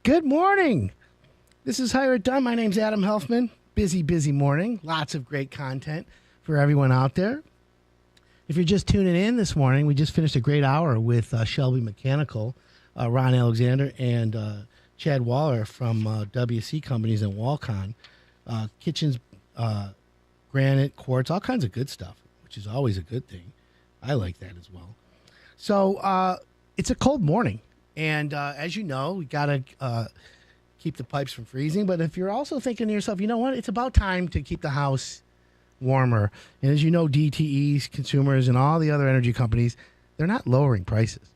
Good morning. This is Hire It Done. My name's Adam Helfman. Busy morning. Lots of great content for everyone out there. If you're just tuning in this morning, we just finished a great hour with Shelby Mechanical, Ron Alexander, and Chad Waller from WC Companies and Walcon. Kitchens, granite, quartz, all kinds of good stuff, which is always a good thing. I like that as well. So it's a cold morning. And as you know, we got to keep the pipes from freezing. But if you're also thinking to yourself, you know what, it's about time to keep the house warmer. And as you know, DTEs, consumers, and all the other energy companies, they're not lowering prices.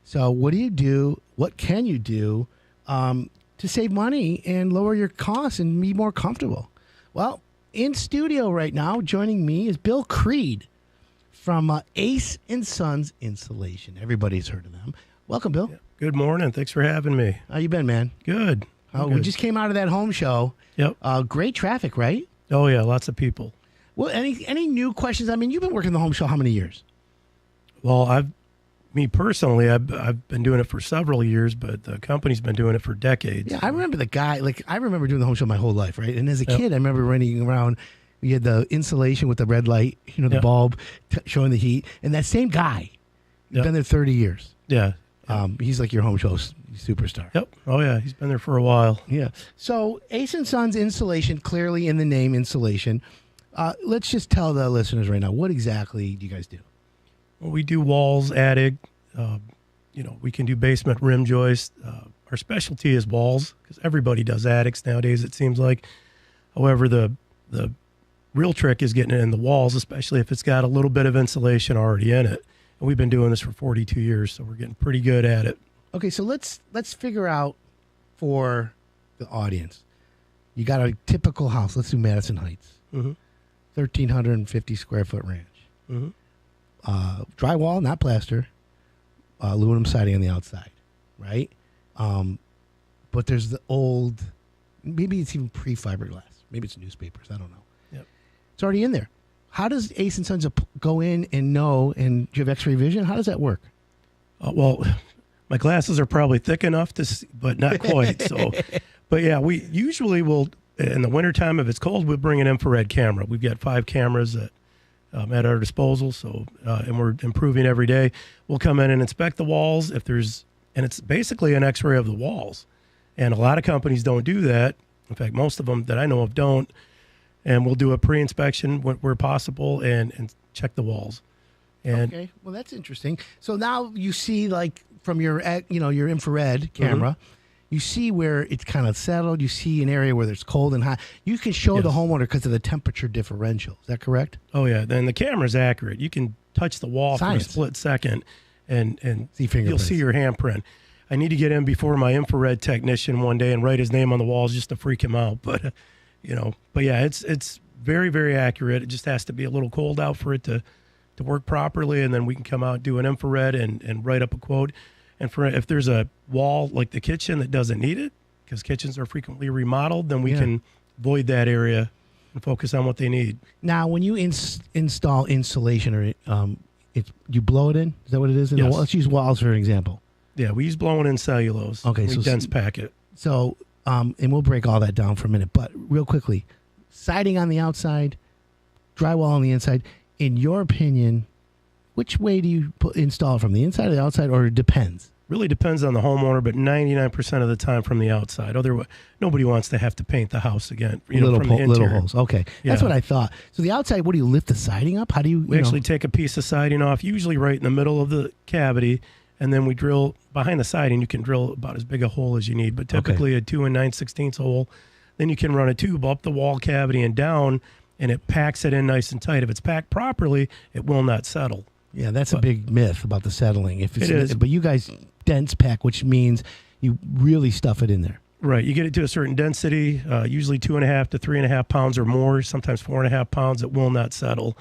So what do you do? What can you do to save money and lower your costs and be more comfortable? Well, in studio right now, joining me is Bill Creed from Ace & Sons Insulation. Everybody's heard of them. Welcome, Bill. Yeah. Good morning. Thanks for having me. How you been, man? Good. We Good. just came out of that home show. Yep. Great traffic, right? Oh, yeah. Lots of people. Well, any new questions? I mean, you've been working the home show how many years? Well, me personally, I've been doing it for several years, but the company's been doing it for decades. Yeah, I remember the guy. I remember doing the home show my whole life, right? And as a kid, I remember running around. We had the insulation with the red light, the bulb showing the heat. And that same guy, he's been there 30 years. Yeah. He's like your home show superstar. Yep. Oh, yeah. He's been there for a while. Yeah. So Ace & Sons Insulation, clearly in the name insulation. Let's just tell the listeners right now, what exactly do you guys do? Well, we do walls, attic. We can do basement rim joist. Our specialty is walls because everybody does attics nowadays, it seems like. However, the real trick is getting it in the walls, especially if it's got a little bit of insulation already in it. And we've been doing this for 42 years, so we're getting pretty good at it. Okay, so let's figure out for the audience. You got a typical house. Let's do Madison Heights. Mm-hmm. 1,350 square foot ranch. Mm-hmm. Drywall, not plaster. Aluminum siding on the outside, right? But there's the old, maybe it's even pre-fiberglass. Maybe it's newspapers. I don't know. Yep. It's already in there. How does Ace & Sons go in and know, and do you have x-ray vision? How does that work? Well, my glasses are probably thick enough to see, but not quite. But yeah, we usually will, in the wintertime, if it's cold, we'll bring an infrared camera. We've got 5 cameras at our disposal, and we're improving every day. We'll come in and inspect the walls and it's basically an x-ray of the walls. And a lot of companies don't do that. In fact, most of them that I know of don't. And we'll do a pre-inspection where possible and check the walls. And okay, well, that's interesting. So now you see, like, from your infrared camera, you see where it's kind of settled. You see an area where there's cold and hot. You can show the homeowner because of the temperature differential. Is that correct? Oh, yeah. Then the camera's accurate. You can touch the wall for a split second and you'll see your handprint. I need to get in before my infrared technician one day and write his name on the walls just to freak him out. But yeah, it's very, very accurate. It just has to be a little cold out for it to work properly, and then we can come out and do an infrared and write up a quote. And if there's a wall like the kitchen that doesn't need it, because kitchens are frequently remodeled, then we can void that area and focus on what they need. Now, when you install insulation, or you blow it in? Is that what it is? Yes. Let's use walls for an example. Yeah, we use blowing in cellulose. Okay, we dense pack it. So, and we'll break all that down for a minute. But real quickly, siding on the outside, drywall on the inside. In your opinion, which way do you install it, from the inside or the outside, or it depends? Really depends on the homeowner, but 99% of the time from the outside. Otherwise, nobody wants to have to paint the house again. From the little holes. Okay, that's Yeah. what I thought. So the outside, what do you lift the siding up? How do you? We actually take a piece of siding off, usually right in the middle of the cavity, and then we drill behind the siding. You can drill about as big a hole as you need, but typically a 2 9/16 hole. Then you can run a tube up the wall cavity and down, and it packs it in nice and tight. If it's packed properly, it will not settle. Yeah, that's a big myth about the settling. If it's, it is. But you guys dense pack, which means you really stuff it in there. Right. You get it to a certain density, usually 2.5 to 3.5 pounds or more, sometimes 4.5 pounds. It will not settle.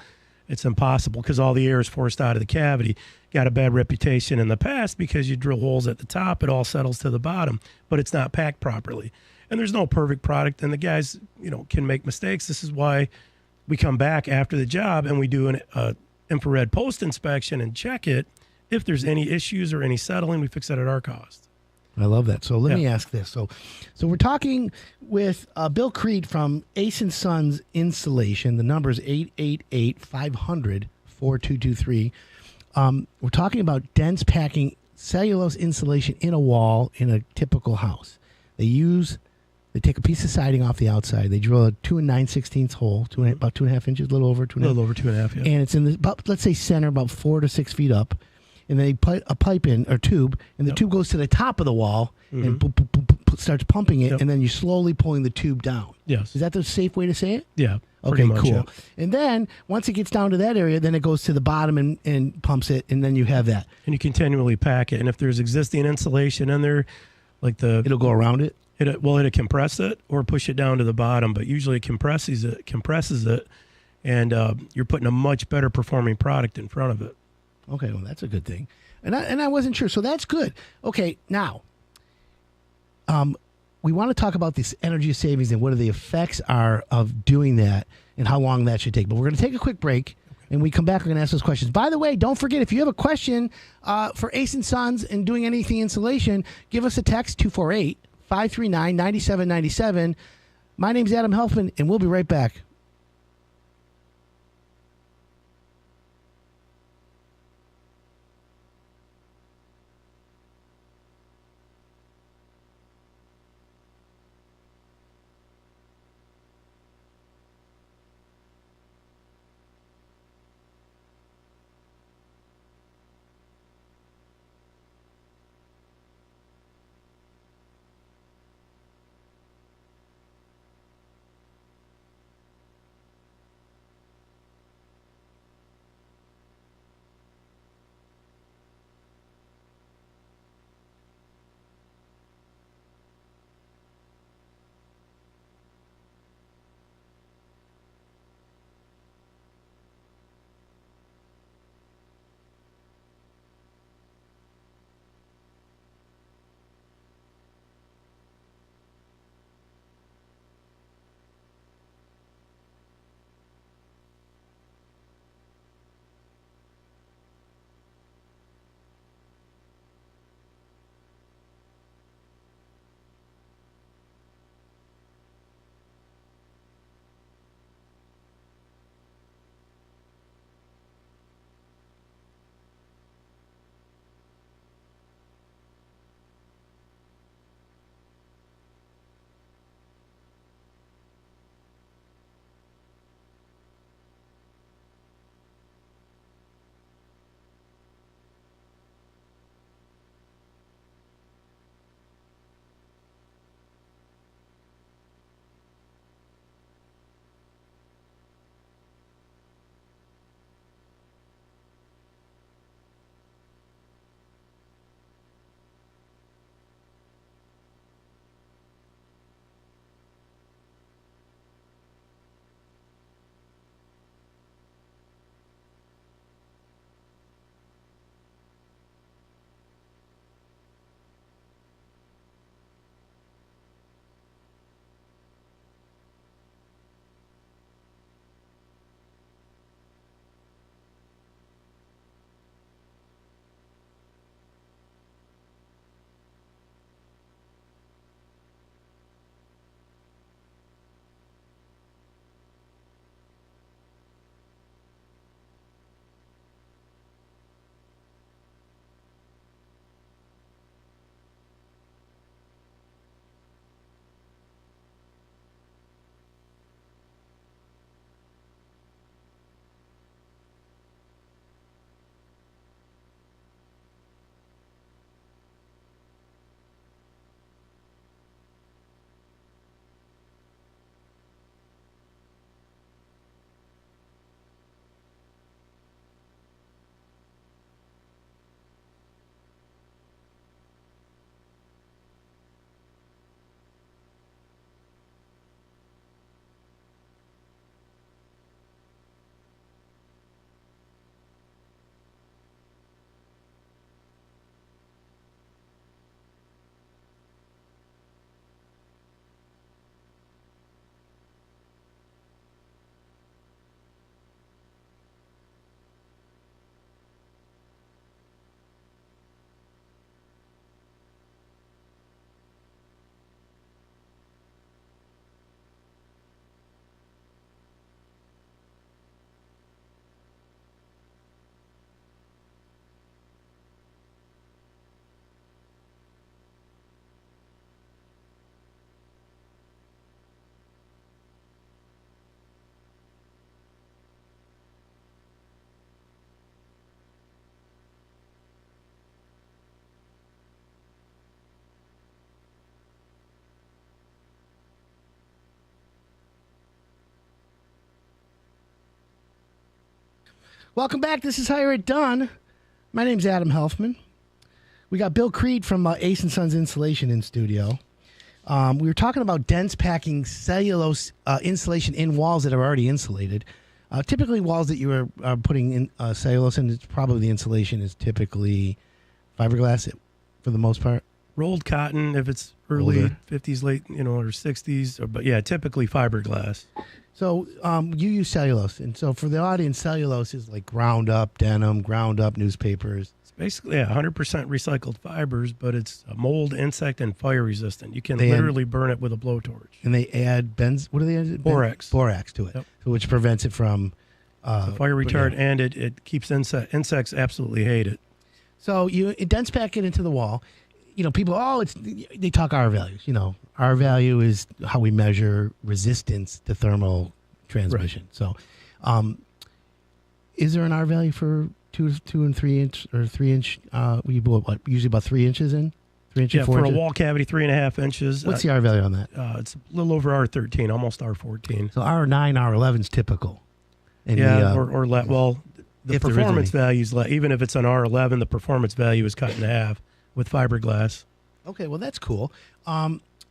It's impossible because all the air is forced out of the cavity. Got a bad reputation in the past because you drill holes at the top, it all settles to the bottom, but it's not packed properly. And there's no perfect product, and the guys, can make mistakes. This is why we come back after the job and we do an infrared post inspection and check it. If there's any issues or any settling, we fix it at our cost. I love that. So let me ask this. So we're talking with Bill Creed from Ace & Sons Insulation. The number is 888-500-4223. We're talking about dense packing cellulose insulation in a wall in a typical house. They take a piece of siding off the outside. They drill a 2 9/16 hole, about 2.5 inches, a little over 2.5. A little over 2.5, yeah. And it's in the, let's say, center, about 4 to 6 feet up. And they put a pipe in, or tube, and the tube goes to the top of the wall and starts pumping it, and then you're slowly pulling the tube down. Yes. Is that the safe way to say it? Yeah. Okay, much, cool. Yeah. And then once it gets down to that area, then it goes to the bottom and pumps it, and then you have that. And you continually pack it. And if there's existing insulation in there, it'll go around it? It'll compress it or push it down to the bottom, but usually it compresses it, and you're putting a much better performing product in front of it. Okay, well, that's a good thing. And I wasn't sure, so that's good. Okay, now, we want to talk about this energy savings and what the effects are of doing that and how long that should take. But we're going to take a quick break, and we come back, we're going to ask those questions. By the way, don't forget, if you have a question for Ace & Sons and doing anything insulation, give us a text, 248-539-9797. My name's Adam Helfman, and we'll be right back. Welcome back. This is Hire It Done. My name's Adam Helfman. We got Bill Creed from Ace & Sons Insulation in studio. We were talking about dense packing cellulose insulation in walls that are already insulated. Typically, walls that you are putting in cellulose in, it's probably the insulation is typically fiberglass for the most part. Rolled cotton if it's early 50s, late, or 60s. But yeah, typically fiberglass. So you use cellulose. And so for the audience, cellulose is like ground up denim, ground up newspapers. It's basically 100% recycled fibers, but it's mold, insect, and fire resistant. You can literally burn it with a blowtorch. And they add what do they add? Borax. Borax to it, yep. So which prevents it from... fire retardant, and it keeps insects absolutely hate it. So you dense pack it into the wall. People, they talk R values. R value is how we measure resistance to thermal transmission. Right. So, is there an R value for 2 and 3 inch or 3 inch? We put usually about 3 inches in. 3 inches. Yeah, for a wall cavity, 3.5 inches. What's the R value on that? It's a little over R13, almost R14. So R9, R11 is typical. Well, the performance value is even if it's an R11, the performance value is cut in half with fiberglass. Okay, well, that's cool.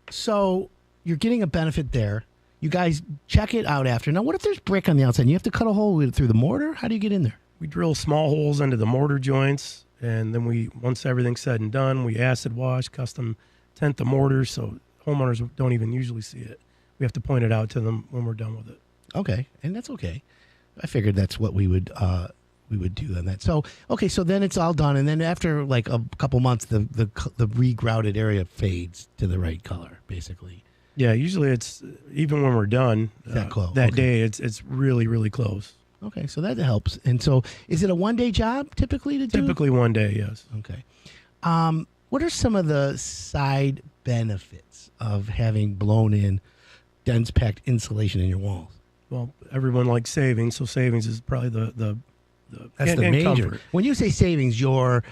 So you're getting a benefit there. You guys check it out after. Now, what if there's brick on the outside? You have to cut a hole through the mortar? How do you get in there? We drill small holes into the mortar joints, and then once everything's said and done, we acid wash, custom tent the mortar, so homeowners don't even usually see it. We have to point it out to them when we're done with it. Okay, and that's okay. I figured that's what we would do on that. So okay, so then it's all done, and then after like a couple months, the regrouted area fades to the right color, basically. Yeah, usually it's even when we're done that day, it's really, really close. Okay, so that helps. And so, is it a one-day job typically to do? Typically 1 day, yes. Okay. What are some of the side benefits of having blown-in, dense-packed insulation in your walls? Well, everyone likes savings, so savings is probably the that's the major. Comfort. When you say savings, your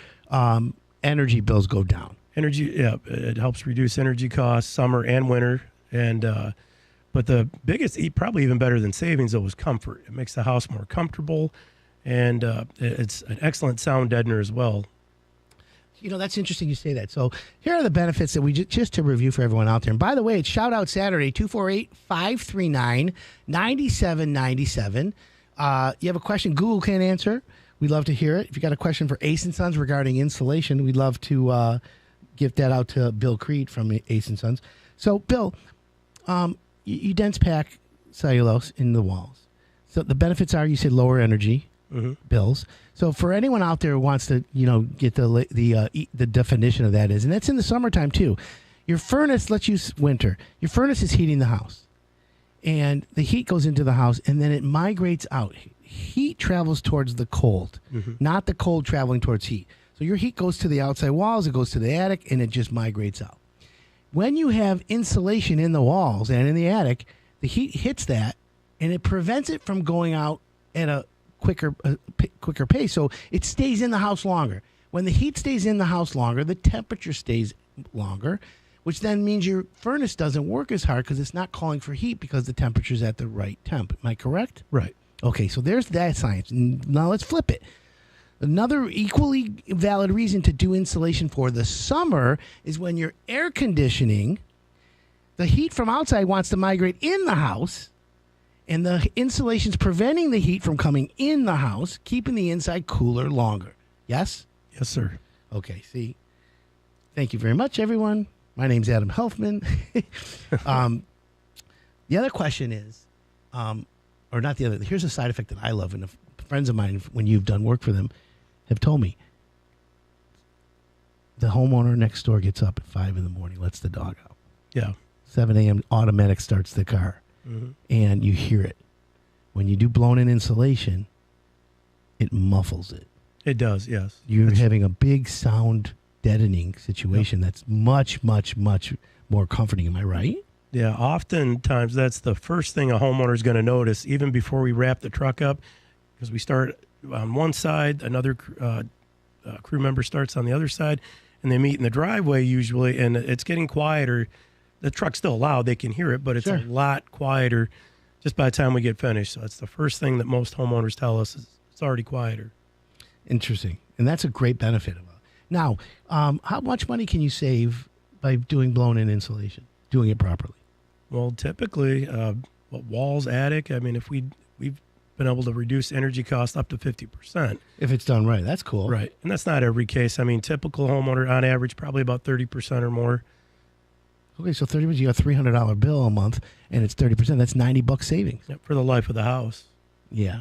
energy bills go down. Energy, yeah, it helps reduce energy costs summer and winter. And but the biggest, probably even better than savings, though, is comfort. It makes the house more comfortable, and it's an excellent sound deadener as well. That's interesting you say that. So here are the benefits that we just to review for everyone out there. And by the way, it's Shout Out Saturday, 248-539-9797. You have a question Google can't answer, we'd love to hear it. If you got a question for Ace & Sons regarding insulation, we'd love to give that out to Bill Creed from Ace & Sons. So, Bill, you dense pack cellulose in the walls. So the benefits are, you said, lower energy bills. So for anyone out there who wants to, get the definition of that is, and that's in the summertime too. Your furnace, let's use winter. Your furnace is heating the house, and the heat goes into the house, and then it migrates out. Heat travels towards the cold, not the cold traveling towards heat. So your heat goes to the outside walls, it goes to the attic, and it just migrates out. When you have insulation in the walls and in the attic, the heat hits that, and it prevents it from going out at a quicker pace. So it stays in the house longer. When the heat stays in the house longer, the temperature stays longer, which then means your furnace doesn't work as hard because it's not calling for heat because the temperature's at the right temp. Am I correct? Right. Okay, so there's that science. Now let's flip it. Another equally valid reason to do insulation for the summer is when you're air conditioning, the heat from outside wants to migrate in the house, and the insulation's preventing the heat from coming in the house, keeping the inside cooler longer. Yes? Yes, sir. Okay, see. Thank you very much, everyone. My name's Adam Helfman. The other question is, or not the other, here's a side effect that I love, and friends of mine, when you've done work for them, have told me. The homeowner next door gets up at 5 in the morning, lets the dog out. Yeah. 7 a.m. automatic starts the car, and you hear it. When you do blown-in insulation, it muffles it. It does, yes. You're having a big sound deadening situation that's much, much, much more comforting. Am I right? Yeah, oftentimes that's the first thing a homeowner is going to notice, even before we wrap the truck up, because we start on one side, another crew member starts on the other side, and they meet in the driveway usually, and it's getting quieter. The truck's still loud, they can hear it, but it's a lot quieter just by the time we get finished. So that's the first thing that most homeowners tell us is It's already quieter. Interesting. And that's a great benefit of it. Now, how much money can you save by doing blown-in insulation, doing it properly? Well, typically, walls, attic, I mean, if we've been able to reduce energy costs up to 50%. If it's done right. That's cool. Right. And that's not every case. I mean, typical homeowner, on average, probably about 30% or more. Okay, so 30%, you got a $300 bill a month, and it's 30%. That's $90 savings. Yep, for the life of the house. Yeah.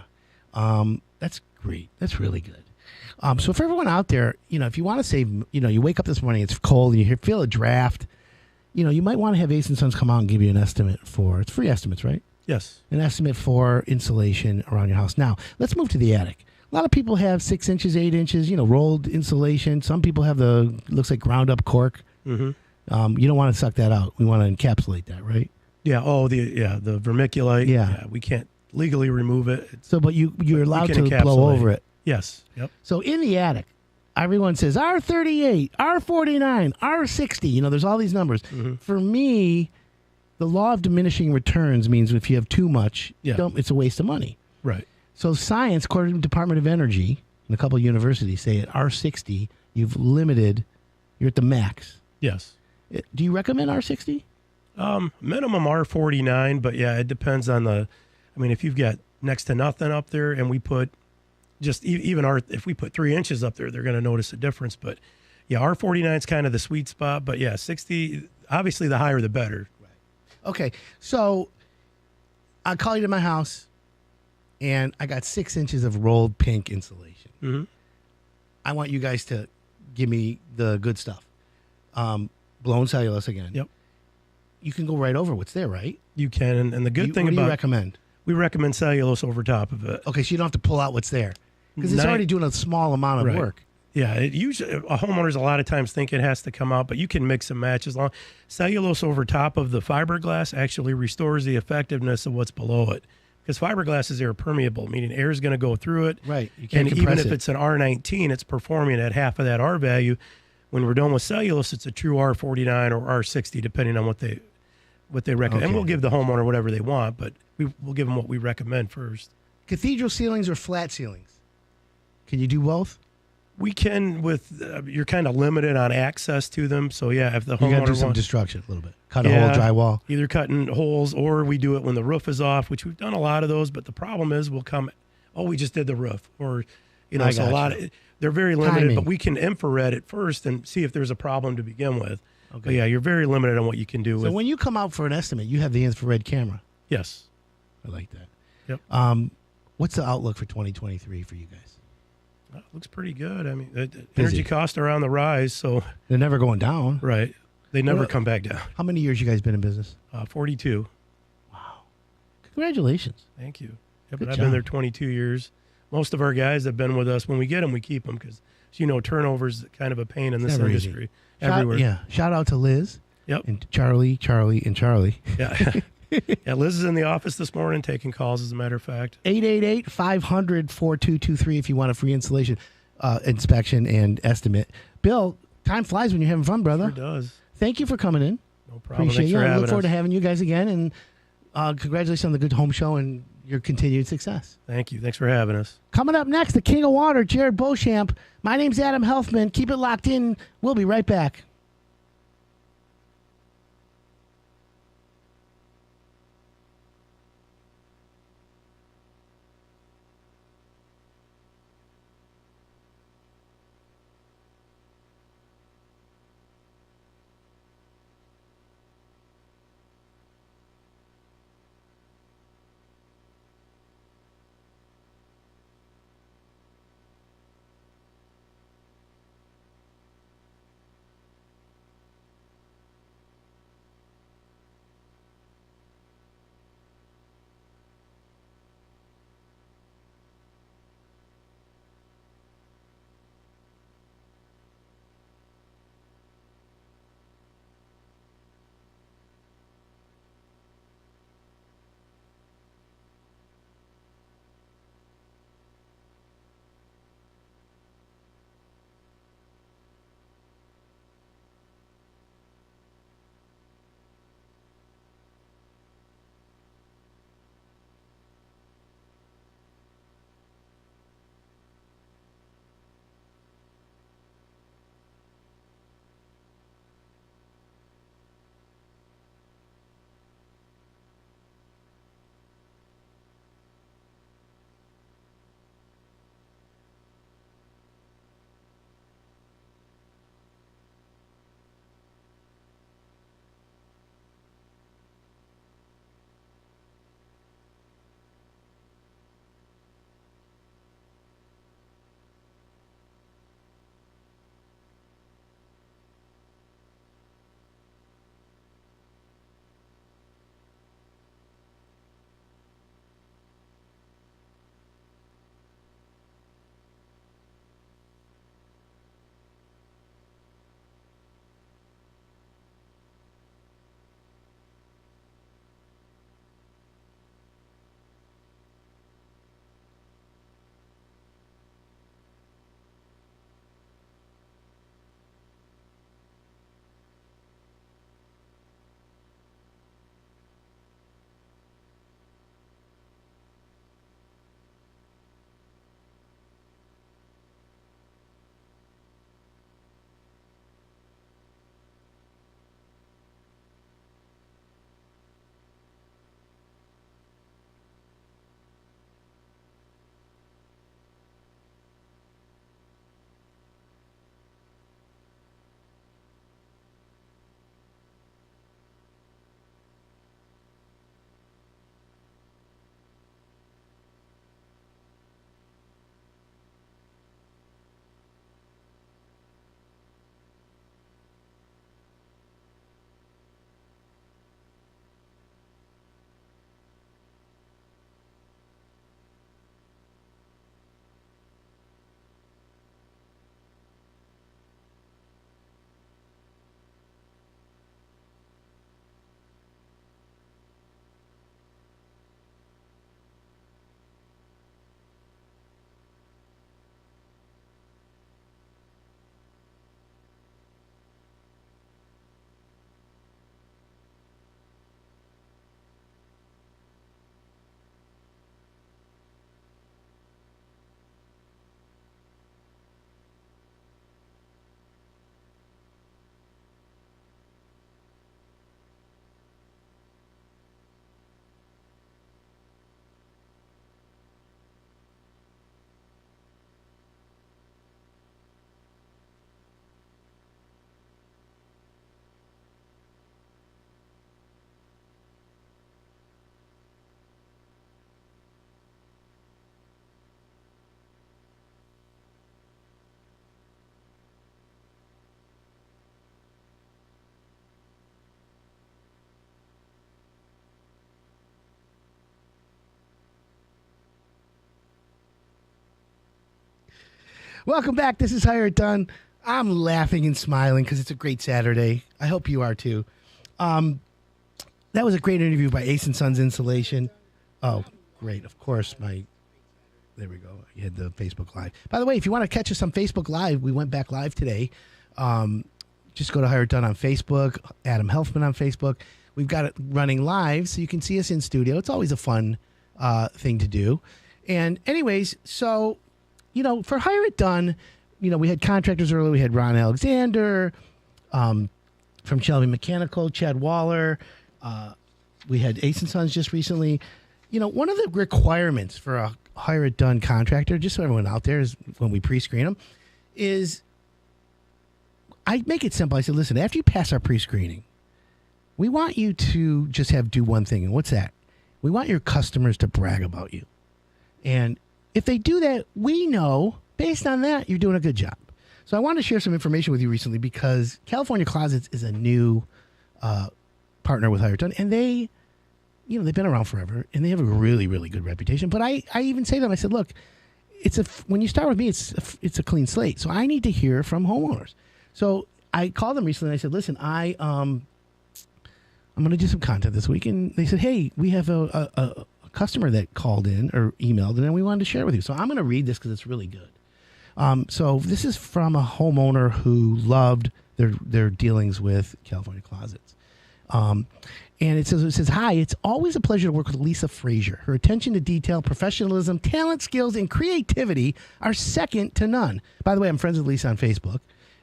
That's great. That's really good. So for everyone out there, if you want to save, you wake up this morning, it's cold, and you feel a draft, you might want to have Ace and Sons come out and give you an estimate it's free estimates, right? Yes. An estimate for insulation around your house. Now, let's move to the attic. A lot of people have 6 inches, 8 inches, rolled insulation. Some people have looks like ground up cork. Mm-hmm. You don't want to suck that out. We want to encapsulate that, right? Yeah. Oh, the vermiculite. Yeah. We can't legally remove it. But you're allowed to blow over it. Yes. Yep. So in the attic, everyone says R38, R49, R60. There's all these numbers. Mm-hmm. For me, the law of diminishing returns means if you have too much, it's a waste of money. Right. So science, according to the Department of Energy, and a couple of universities say at R60, you're at the max. Yes. Do you recommend R60? Minimum R49, but yeah, it depends on if you've got next to nothing up there and we put if we put 3 inches up there, they're going to notice a difference. But yeah, R49 is kind of the sweet spot, but yeah, 60, obviously the higher the better. Right. Okay. So I call you to my house and I got 6 inches of rolled pink insulation. Mm-hmm. I want you guys to give me the good stuff. Blown cellulose again. Yep. You can go right over what's there, right? You can, and the good thing what about do you recommend? We recommend cellulose over top of it. Okay, so you don't have to pull out what's there because it's already doing a small amount of work. Yeah, usually homeowners a lot of times think it has to come out, but you can mix and match as long. Cellulose over top of the fiberglass actually restores the effectiveness of what's below it. Because fiberglass is air permeable, meaning air is going to go through it. Right. You can't and even if it's an R19, it's performing at half of that R value. When we're done with cellulose, it's a true R49 or R60, depending on what they recommend. Okay. And we'll give the homeowner whatever they want, but we'll give them what we recommend first. Cathedral ceilings or flat ceilings? Can you do both? We can you're kind of limited on access to them. So, yeah, if the homeowner you got to do some destruction a little bit. Cut a hole, drywall. Either cutting holes or we do it when the roof is off, which we've done a lot of those. But the problem is we just did the roof. Or, so a lot of they're very limited. Timing. But we can infrared it first and see if there's a problem to begin with. Okay. But, yeah, you're very limited on what you can do. So when you come out for an estimate, you have the infrared camera. Yes. I like that. Yep. What's the outlook for 2023 for you guys? Looks pretty good. I mean, energy costs are on the rise, so they're never going down. Right. They never come back down. How many years you guys been in business? 42. Wow. Congratulations. Thank you. Yeah, but I've been there 22 years. Most of our guys have been with us. When we get them, we keep them because, turnover is kind of a pain in this industry. Everywhere. Shout out to Liz. Yep. And Charlie, and Charlie. Yeah. Yeah, Liz is in the office this morning taking calls, as a matter of fact. 888-500-4223 if you want a free installation, inspection, and estimate. Bill, time flies when you're having fun, brother. Sure does. Thank you for coming in. No problem. Appreciate you. I look forward to having you guys again, and congratulations on the good home show and your continued success. Thank you. Thanks for having us. Coming up next, the King of Water, Jared Beauchamp. My name's Adam Helfman. Keep it locked in. We'll be right back. Welcome back. This is Hire It Done. I'm laughing and smiling because it's a great Saturday. I hope you are too. That was a great interview by Ace and Sons Insulation. Oh, great. Of course, there we go. You had the Facebook Live. By the way, if you want to catch us on Facebook Live, we went back live today. Just go to Hire It Done on Facebook, Adam Helfman on Facebook. We've got it running live, so you can see us in studio. It's always a fun thing to do. And anyways, so, for Hire It Done, we had contractors earlier. We had Ron Alexander from Shelby Mechanical, Chad Waller. We had Ace and Sons just recently. One of the requirements for a Hire It Done contractor, just so everyone out there is when we pre-screen them, is I make it simple. I said, listen, after you pass our pre-screening, we want you to just do one thing. And what's that? We want your customers to brag about you. And if they do that, we know, based on that, you're doing a good job. So I wanted to share some information with you recently because California Closets is a new partner with Hire It Done. And they've been around forever, and they have a really, really good reputation. But I even say to them, I said, look, when you start with me, it's a clean slate. So I need to hear from homeowners. So I called them recently, and I said, listen, I'm going to do some content this week. And they said, hey, we have a customer that called in or emailed, and then we wanted to share with you. So I'm going to read this because it's really good. So this is from a homeowner who loved their dealings with California Closets. And it says, hi, it's always a pleasure to work with Lisa Frazier. Her attention to detail, professionalism, talent, skills, and creativity are second to none. By the way, I'm friends with Lisa on Facebook.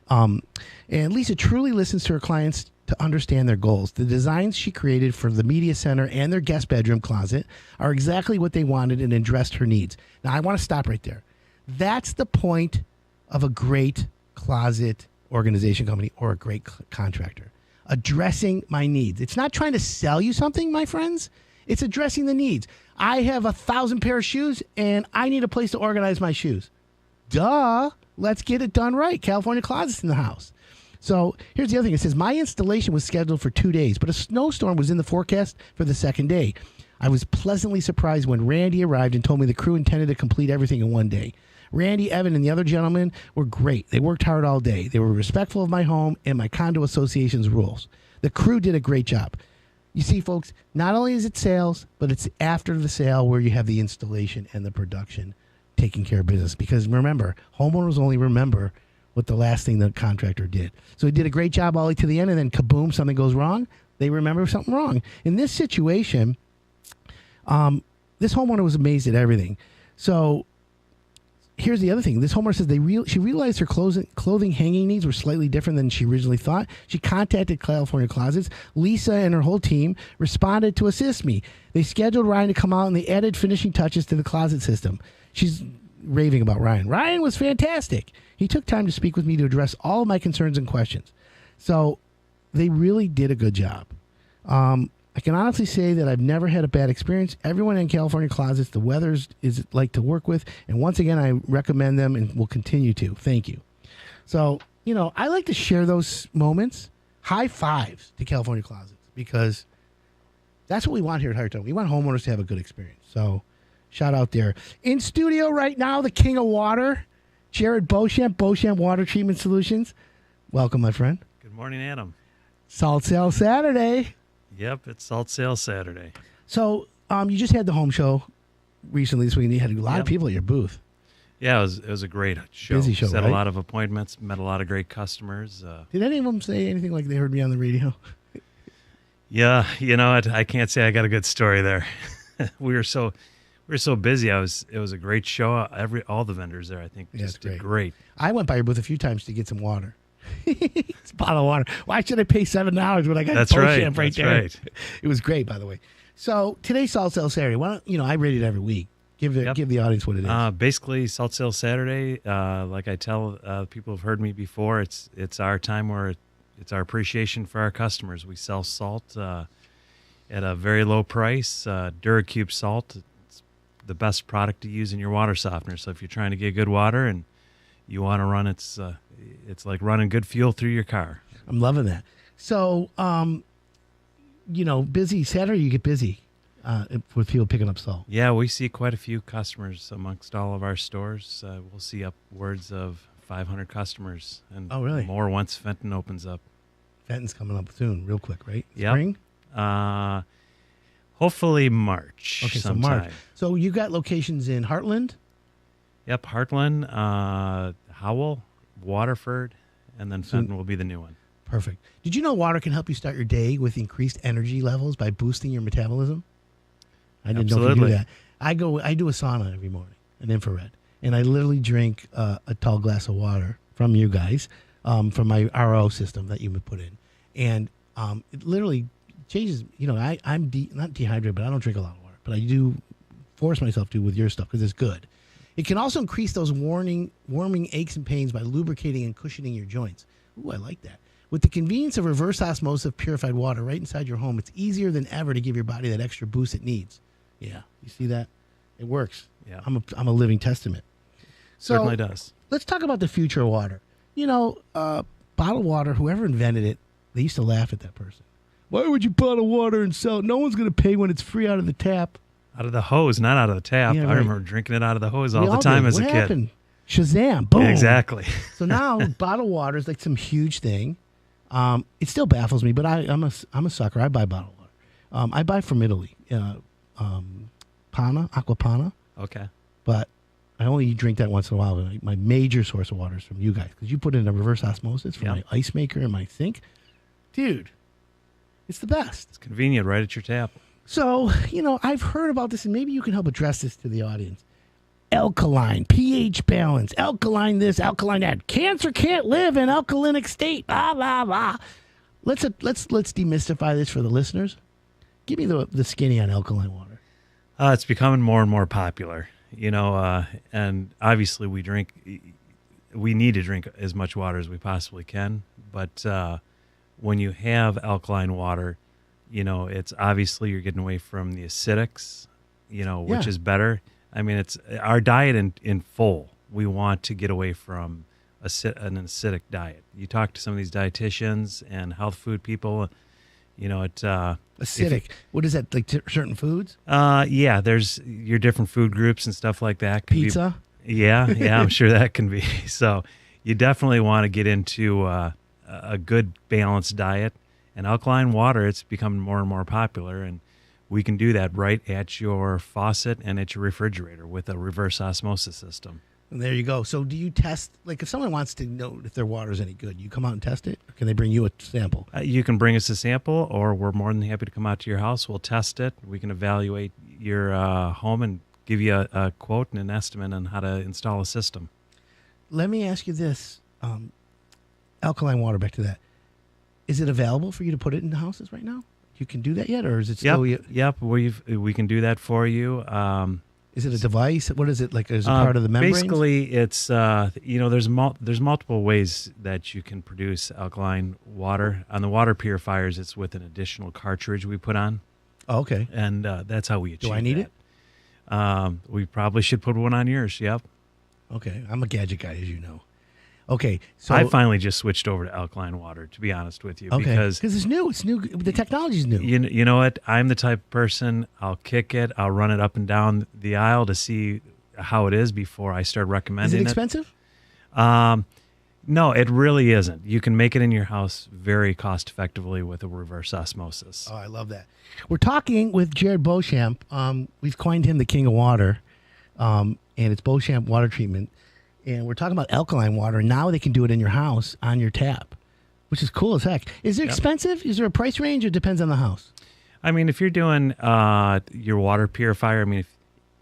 And Lisa truly listens to her clients to understand their goals. The designs she created for the media center and their guest bedroom closet are exactly what they wanted and addressed her needs. Now, I want to stop right there. That's the point of a great closet organization company or a great contractor. Addressing my needs. It's not trying to sell you something, my friends. It's addressing the needs. I have 1,000 pair of shoes, and I need a place to organize my shoes. Duh. Let's get it done right. California Closets in the house. So here's the other thing. It says, my installation was scheduled for 2 days, but a snowstorm was in the forecast for the second day. I was pleasantly surprised when Randy arrived and told me the crew intended to complete everything in 1 day. Randy, Evan, and the other gentlemen were great. They worked hard all day. They were respectful of my home and my condo association's rules. The crew did a great job. You see, folks, not only is it sales, but it's after the sale where you have the installation and the production taking care of business. Because remember, homeowners only remember what the last thing the contractor did. So he did a great job all the way to the end, and then kaboom, something goes wrong. They remember something wrong. In this situation, this homeowner was amazed at everything. So here's the other thing. This homeowner says she realized her clothing hanging needs were slightly different than she originally thought. She contacted California Closets. Lisa and her whole team responded to assist me. They scheduled Ryan to come out, and they added finishing touches to the closet system. She's raving about Ryan. Ryan was fantastic. He took time to speak with me to address all of my concerns and questions. So they really did a good job. I can honestly say that I've never had a bad experience. Everyone in California Closets, the weathers is like to work with. And once again, I recommend them and will continue to. Thank you. So, I like to share those moments. High fives to California Closets because that's what we want here at Hire It Done. We want homeowners to have a good experience. So shout out there. In studio right now, the king of water, Jared Beauchamp, Beauchamp Water Treatment Solutions. Welcome, my friend. Good morning, Adam. Salt Sale Saturday. Yep, it's Salt Sale Saturday. So you just had the home show recently this week, and you had a lot of people at your booth. Yeah, it was a great show. Busy show, Set right? a lot of appointments, met a lot of great customers. Did any of them say anything like they heard me on the radio? Yeah, I can't say I got a good story there. we were so busy. It was a great show. All the vendors there, I think, just did great. I went by your booth a few times to get some water. It's a bottle of water. Why should I pay $7 when I got Beauchamp right there? Right. It was great, by the way. So today's Salt Sale Saturday. Why don't I rate it every week? Give the audience what it is. Basically, Salt Sale Saturday. Like I tell people who've heard me before, it's our time where it's our appreciation for our customers. We sell salt at a very low price. DuraCube salt. It's the best product to use in your water softener. So if you're trying to get good water and you want to run, it's like running good fuel through your car. I'm loving that. So, busy Saturday, you get busy. with people picking up salt? Yeah, we see quite a few customers amongst all of our stores. We'll see upwards of 500 customers, and really? more once Fenton opens up. Fenton's coming up soon, real quick, right? Yep. Spring? Hopefully March. Okay, sometime. so March. So you got locations in Heartland? Yep, Heartland, Howell, Waterford, and then Fenton will be the new one. Perfect. Did you know water can help you start your day with increased energy levels by boosting your metabolism? I didn't know if you do that. I do a sauna every morning, an infrared, and I literally drink a tall glass of water from you guys, from my RO system that you would put in, and it literally changes. I'm not dehydrated, but I don't drink a lot of water, but I do force myself to with your stuff because it's good. It can also increase those warming aches and pains by lubricating and cushioning your joints. Ooh, I like that. With the convenience of reverse osmosis purified water right inside your home, it's easier than ever to give your body that extra boost it needs. Yeah, you see that? It works. Yeah, I'm a living testament. So, certainly does. Let's talk about the future of water. Bottled water, whoever invented it, they used to laugh at that person. Why would you bottle water and sell it? No one's going to pay when it's free out of the tap. Out of the hose, not out of the tap. Yeah, I right. remember drinking it out of the hose all the time as a kid. Happened? Shazam! Boom! Exactly. So now bottled water is like some huge thing. It still baffles me, but I'm a sucker. I buy bottled water. I buy from Italy, Aqua Panna. Okay. But I only drink that once in a while. My major source of water is from you guys because you put in a reverse osmosis for my ice maker and my sink. Dude, it's the best. It's convenient right at your tap. So, I've heard about this, and maybe you can help address this to the audience. Alkaline, pH balance, alkaline this, alkaline that. Cancer can't live in alkalinic state. Blah, blah, blah. Let's demystify this for the listeners. Give me the skinny on alkaline water. It's becoming more and more popular, and obviously we need to drink as much water as we possibly can. But when you have alkaline water, it's obviously you're getting away from the acidics, which is better. I mean, it's our diet in full. We want to get away from an acidic diet. You talk to some of these dietitians and health food people, acidic. What is that? Like certain foods? Yeah. There's your different food groups and stuff like that. Pizza. Yeah. I'm sure that can be. So you definitely want to get into a good balanced diet. And alkaline water, it's becoming more and more popular, and we can do that right at your faucet and at your refrigerator with a reverse osmosis system. And there you go. So do you test, like if someone wants to know if their water is any good, you come out and test it? Or can they bring you a sample? You can bring us a sample, or we're more than happy to come out to your house. We'll test it. We can evaluate your home and give you a quote and an estimate on how to install a system. Let me ask you this. Alkaline water, back to that. Is it available for you to put it in the houses right now? You can do that yet, or is it still? Yep. We can do that for you. Is it a device? What is it like? Is it part of the membrane? Basically, it's there's multiple ways that you can produce alkaline water. On the water purifiers, it's with an additional cartridge we put on. Oh, okay. And that's how we achieve. Do I need it? We probably should put one on yours. Yep. Okay, I'm a gadget guy, as you know. Okay, so I finally just switched over to alkaline water, to be honest with you, because it's new. It's new. The technology's new. You know what? I'm the type of person, I'll kick it. I'll run it up and down the aisle to see how it is before I start recommending it. Is it expensive? No, it really isn't. You can make it in your house very cost effectively with a reverse osmosis. Oh, I love that. We're talking with Jared Beauchamp. We've coined him the king of water, and it's Beauchamp Water Treatment. And we're talking about alkaline water. Now they can do it in your house on your tap, which is cool as heck. Is it expensive? Is there a price range, or it depends on the house? I mean, if you're doing your water purifier, I mean,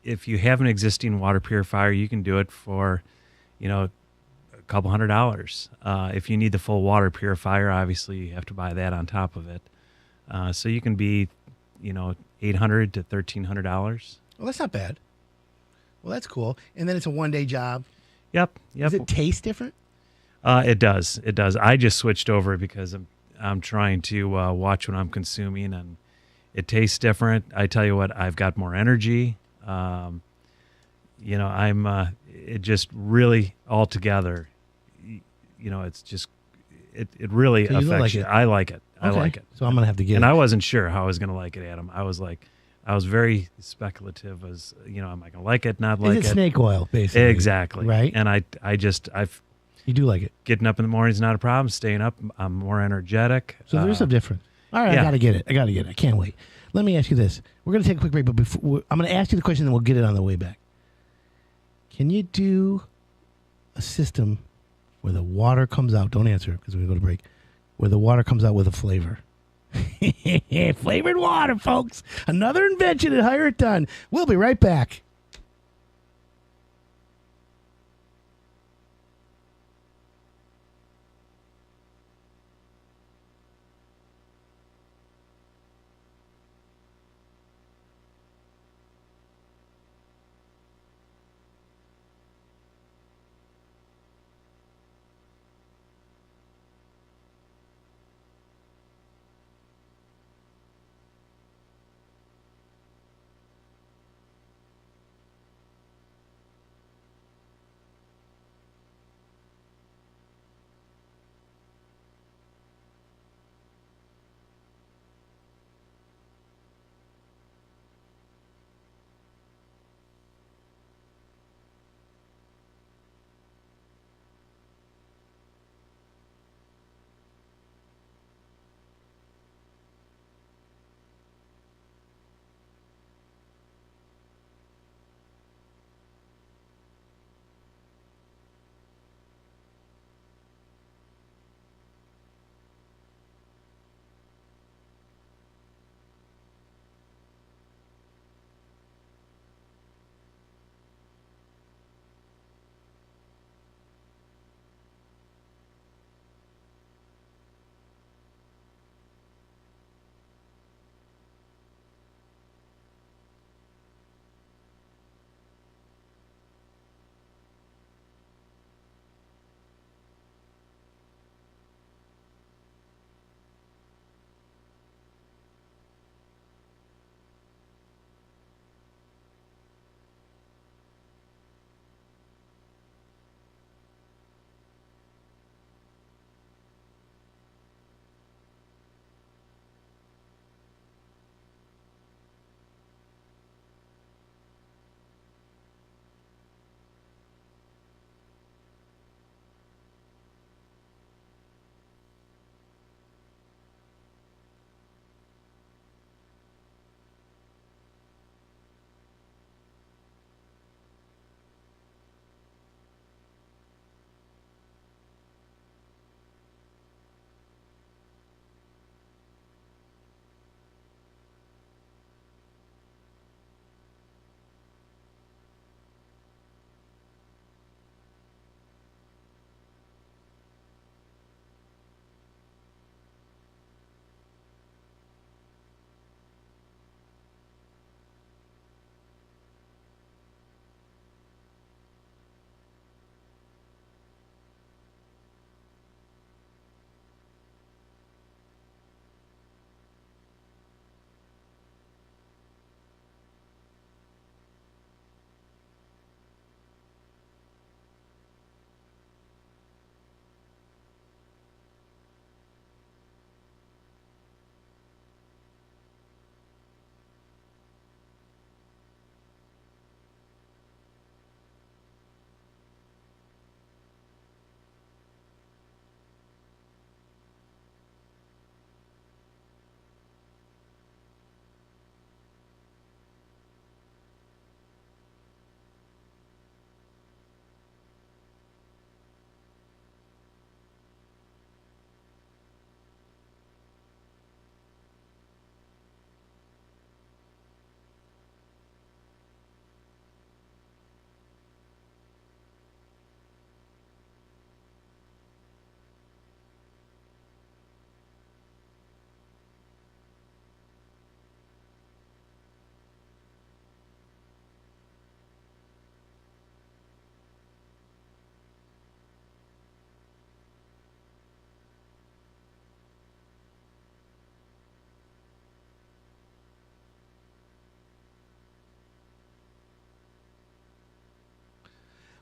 if you have an existing water purifier, you can do it for, a couple $100. If you need the full water purifier, obviously you have to buy that on top of it. So you can be, $800 to $1,300. Well, that's not bad. Well, that's cool. And then it's a one-day job. Yep. Does it taste different? It does. I just switched over because I'm trying to watch what I'm consuming, and it tastes different. I tell you what, I've got more energy. It just really altogether, it's just it really affects you. I like it. I like it. So I'm gonna have to get it. And I wasn't sure how I was gonna like it, Adam. I was like, I was very speculative as, am I going to like it, not like it? Is it snake oil, basically? Exactly. Right. And you do like it. Getting up in the morning is not a problem. Staying up, I'm more energetic. So there's a difference. All right, yeah. I got to get it. I can't wait. Let me ask you this. We're going to take a quick break, but I'm going to ask you the question, then we'll get it on the way back. Can you do a system where the water comes out? Don't answer because we're going to go to break. Where the water comes out with a flavor. Flavored water, folks. Another invention at Hire It Done. We'll be right back.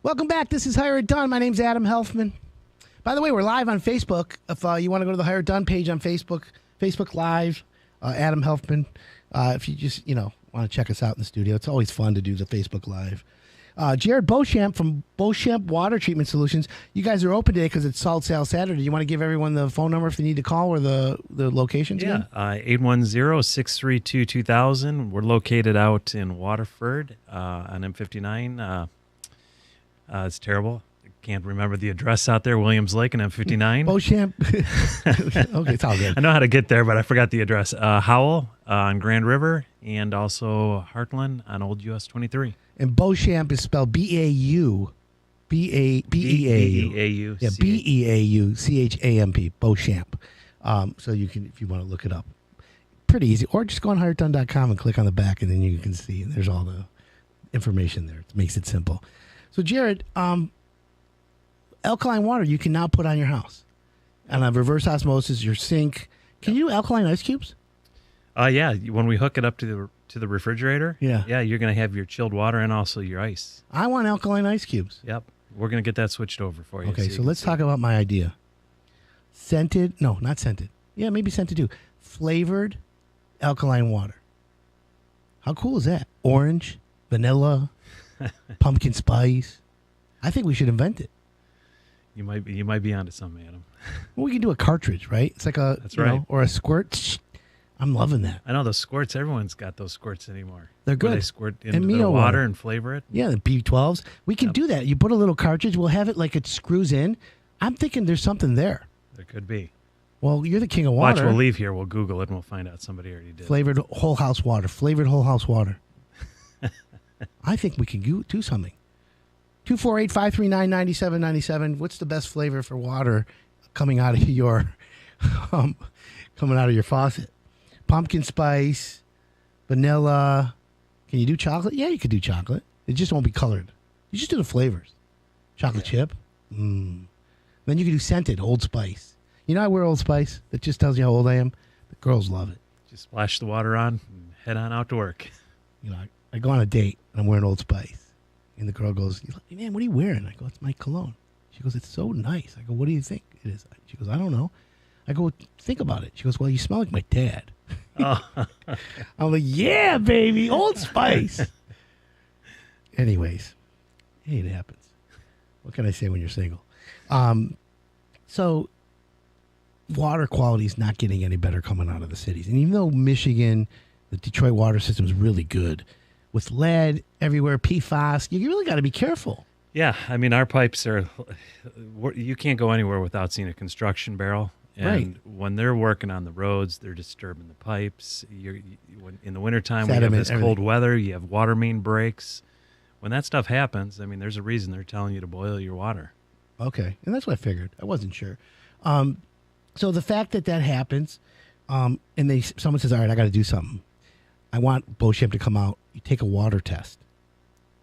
Welcome back. This is Hire It Done. My name's Adam Helfman. By the way, we're live on Facebook. If you want to go to the Hire It Done page on Facebook, Facebook Live, Adam Helfman. If you just, want want to check us out in the studio. It's always fun to do the Facebook Live. Jared Beauchamp from Beauchamp Water Treatment Solutions. You guys are open today because it's Salt Sale Saturday. You want to give everyone the phone number if they need to call or the locations? Yeah, 810-632-2000. We're located out in Waterford on M59. It's terrible. I can't remember the address out there. Williams Lake and M59. Beauchamp. Okay, it's all good. I know how to get there, but I forgot the address. Howell on Grand River and also Heartland on Old US 23. And Beauchamp is spelled B-A-U. B-E-A-U. Yeah, B-E-A-U-C-H-A-M-P. Beauchamp. So you can, if you want to look it up. Pretty easy. Or just go on HireItDone.com and click on the back, and then you can see. And there's all the information there. It makes it simple. So, Jared, alkaline water you can now put on your house. And a reverse osmosis, your sink. Can you do alkaline ice cubes? Yeah. When we hook it up to the refrigerator, yeah, you're going to have your chilled water and also your ice. I want alkaline ice cubes. Yep. We're going to get that switched over for you. Okay, so let's talk about my idea. Scented, no, not scented. Yeah, maybe scented too. Flavored alkaline water. How cool is that? Orange, vanilla, pumpkin spice. I think we should invent it. You might be onto something, Adam. Well, we can do a cartridge, right? It's like a, that's right. Or a squirt. I'm loving that. I know those squirts. Everyone's got those squirts anymore. They're good. Where they squirt into the water and flavor it. Yeah, the B12s. We can do that. You put a little cartridge. We'll have it like it screws in. I'm thinking there's something there. There could be. Well, you're the king of water. Watch, we'll leave here. We'll Google it and we'll find out somebody already did. Flavored whole house water. Flavored whole house water. I think we can do something. 248-539-9797. What's the best flavor for water coming out of your faucet? Pumpkin spice, vanilla. Can you do chocolate? Yeah, you could do chocolate. It just won't be colored. You just do the flavors. Chocolate chip. Then you can do scented, Old Spice. You know I wear Old Spice. That just tells you how old I am. The girls love it. Just splash the water on and head on out to work. You know, I go on a date and I'm wearing Old Spice. And the girl goes, man, what are you wearing? I go, it's my cologne. She goes, it's so nice. I go, what do you think it is? She goes, I don't know. I go, think about it. She goes, well, you smell like my dad. Oh. I'm like, yeah, baby, Old Spice. Anyways, hey, it happens. What can I say when you're single? So water quality is not getting any better coming out of the cities. And even though Michigan, the Detroit water system is really good, with lead everywhere, PFAS, you really got to be careful. Yeah, I mean, our pipes are, you can't go anywhere without seeing a construction barrel. And when they're working on the roads, they're disturbing the pipes. In the wintertime, we have this cold weather. You have water main breaks. When that stuff happens, I mean, there's a reason they're telling you to boil your water. Okay, and that's what I figured. I wasn't sure. So the fact that happens, and someone says, all right, I got to do something. I want Beauchamp to come out. You take a water test.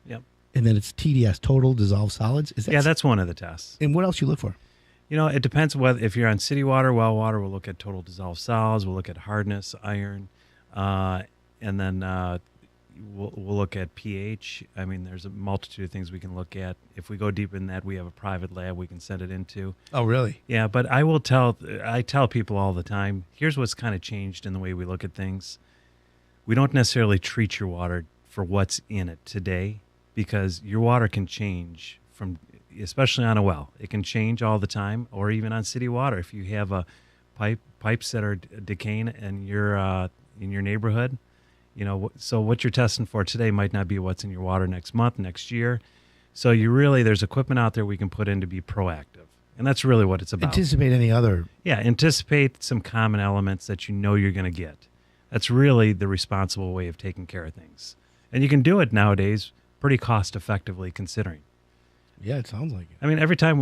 Yep. And then it's TDS, total dissolved solids. That's one of the tests. And what else you look for? You know, it depends whether if you're on city water, well water, we'll look at total dissolved solids, we'll look at hardness, iron, and then we'll look at pH. I mean, there's a multitude of things we can look at. If we go deep in that, we have a private lab we can send it into. Oh, really? Yeah, but I tell people all the time, here's what's kind of changed in the way we look at things. We don't necessarily treat your water for what's in it today, because your water can change from, especially on a well. It can change all the time, or even on city water. If you have a pipes that are decaying in your neighborhood, you know, so what you're testing for today might not be what's in your water next month, next year. So there's equipment out there we can put in to be proactive. And that's really what it's about. Anticipate any other. Yeah, anticipate some common elements that you know you're going to get. That's really the responsible way of taking care of things. And you can do it nowadays pretty cost effectively considering. Yeah, it sounds like it. I mean, every time,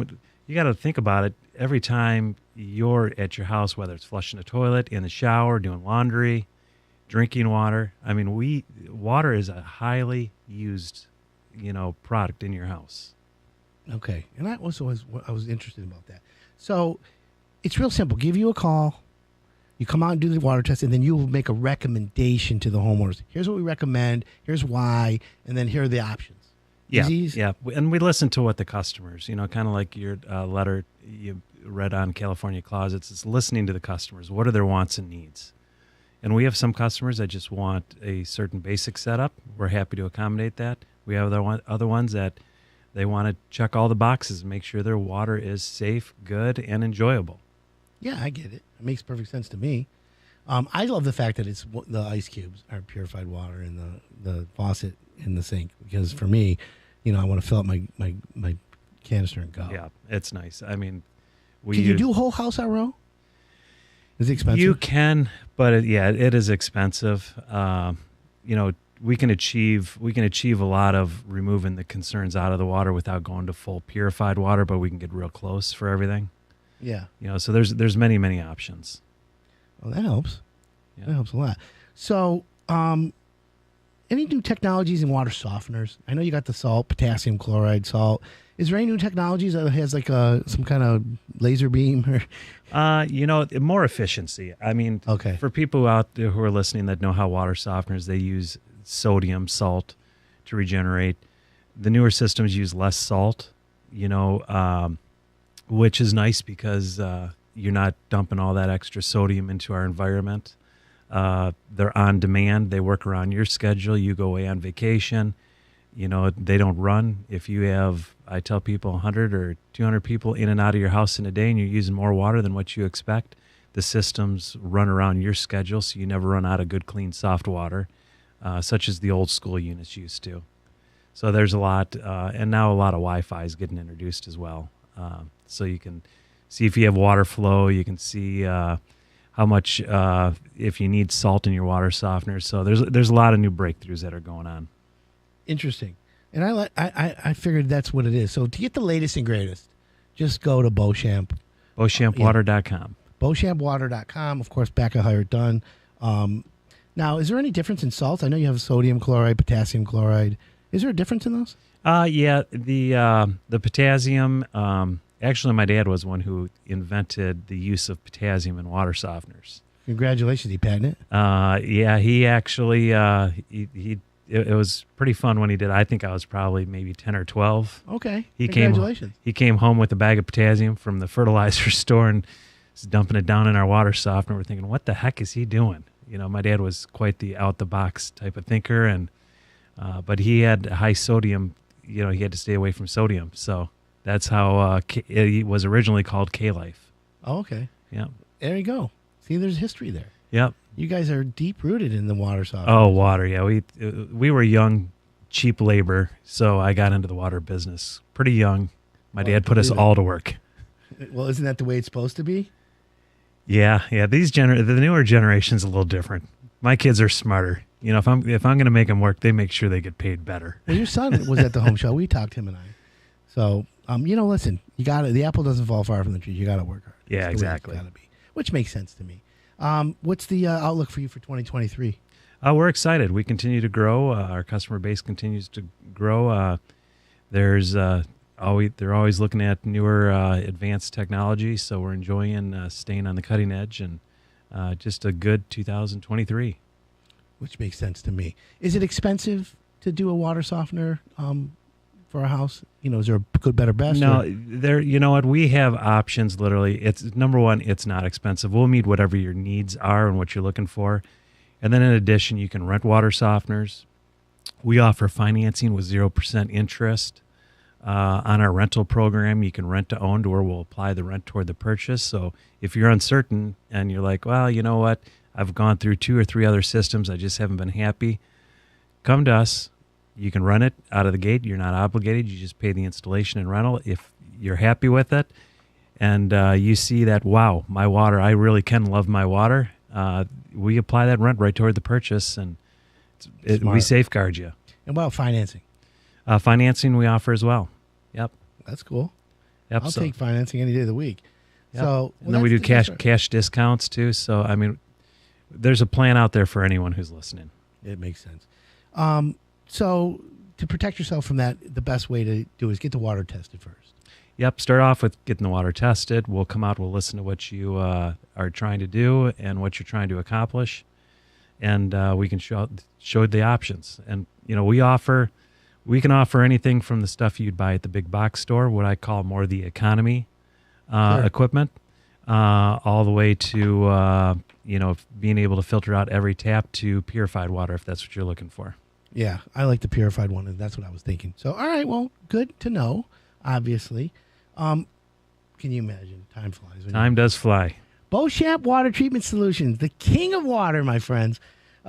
you got to think about it, every time you're at your house, whether it's flushing the toilet, in the shower, doing laundry, drinking water. I mean, water is a highly used, product in your house. Okay. And that was always what I was interested about that. So it's real simple. Give you a call. You come out and do the water test, and then you will make a recommendation to the homeowners. Here's what we recommend. Here's why. And then here are the options. Yeah, yeah. And we listen to what the customers, kind of like your letter you read on California Closets. It's listening to the customers. What are their wants and needs? And we have some customers that just want a certain basic setup. We're happy to accommodate that. We have other ones that they want to check all the boxes and make sure their water is safe, good, and enjoyable. Yeah, I get it. It makes perfect sense to me. I love the fact that it's the ice cubes are purified water in the faucet in the sink, because for me, I want to fill up my canister and go. Yeah, it's nice. I mean, can you do a whole house RO? Is it expensive? You can, but it is expensive. We can achieve a lot of removing the concerns out of the water without going to full purified water, but we can get real close for everything. Yeah. So there's many options. Well, that helps. Yeah. That helps a lot. So, any new technologies in water softeners? I know you got the salt, potassium chloride salt. Is there any new technologies that has like some kind of laser beam or? More efficiency. I mean, okay. For people out there who are listening that know how water softeners, they use sodium, salt to regenerate. The newer systems use less salt, which is nice because you're not dumping all that extra sodium into our environment. They're on demand. They work around your schedule. You go away on vacation. They don't run. If you have, I tell people, 100 or 200 people in and out of your house in a day and you're using more water than what you expect, the systems run around your schedule, so you never run out of good, clean, soft water, such as the old school units used to. So there's a lot, and now a lot of Wi-Fi is getting introduced as well. So you can see if you have water flow. You can see how much, if you need salt in your water softener. So there's a lot of new breakthroughs that are going on. Interesting. And I figured that's what it is. So to get the latest and greatest, just go to Beauchamp. Beauchampwater.com. Beauchampwater.com. Of course, back at Hire It Done. Now, is there any difference in salts? I know you have sodium chloride, potassium chloride. Is there a difference in those? Yeah. The potassium, actually my dad was one who invented the use of potassium in water softeners. Congratulations. He patented it? Yeah, he actually, it was pretty fun when he did. I think I was probably maybe 10 or 12. Okay. Congratulations. He came home with a bag of potassium from the fertilizer store and was dumping it down in our water softener. We're thinking, what the heck is he doing? My dad was quite the out-the-box type of thinker, and but he had high sodium. He had to stay away from sodium. So that's how it was originally called K-Life. Oh, okay. Yeah. There you go. See, there's history there. Yep. You guys are deep-rooted in the water softener. Oh, water, yeah. We were young, cheap labor, so I got into the water business pretty young. My dad put us all to work. Well, isn't that the way it's supposed to be? Yeah. The newer generation's a little different. My kids are smarter. If I'm going to make them work, they make sure they get paid better. Well, your son was at the home show. We talked, him and I. So, listen, you got it. The apple doesn't fall far from the tree. You got to work hard. Yeah, exactly. Got to be, which makes sense to me. What's the outlook for you for 2023? We're excited. We continue to grow. Our customer base continues to grow. They're always looking at newer advanced technology, so we're enjoying staying on the cutting edge, and just a good 2023. Which makes sense to me. Is it expensive to do a water softener for a house? Is there a good, better, best? No, you know what? We have options. Literally, it's number one. It's not expensive. We'll meet whatever your needs are and what you're looking for, and then in addition, you can rent water softeners. We offer financing with 0% interest on our rental program. You can rent to own, to where we'll apply the rent toward the purchase. So if you're uncertain and you're like, well, you know what? I've gone through 2 or 3 other systems. I just haven't been happy. Come to us. You can run it out of the gate. You're not obligated. You just pay the installation and rental. If you're happy with it and you see that, wow, my water, I really can love my water, we apply that rent right toward the purchase, and we safeguard you. And about financing? Financing we offer as well. Yep. That's cool. Yep. I'll take financing any day of the week. Yep. And then we do cash discounts too. So, I mean, there's a plan out there for anyone who's listening. It makes sense. So to protect yourself from that, the best way to do is get the water tested first. Yep. Start off with getting the water tested. We'll come out. We'll listen to what you are trying to do and what you're trying to accomplish, and we can show the options. And we can offer anything from the stuff you'd buy at the big box store, what I call more the economy equipment. all the way to being able to filter out every tap to purified water if that's what you're looking for. Yeah, I like the purified one, and that's what I was thinking. So, all right, well, good to know, obviously. Can you imagine? Time flies. Time does fly. Beauchamp Water Treatment Solutions, the king of water, my friends.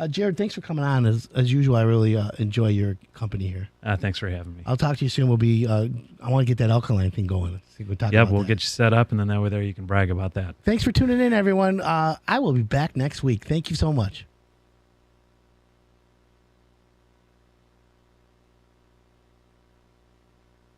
Jared, thanks for coming on. As usual, I really enjoy your company here. Thanks for having me. I'll talk to you soon. I want to get that alkaline thing going. We'll get you set up, and then that way there you can brag about that. Thanks for tuning in, everyone. I will be back next week. Thank you so much.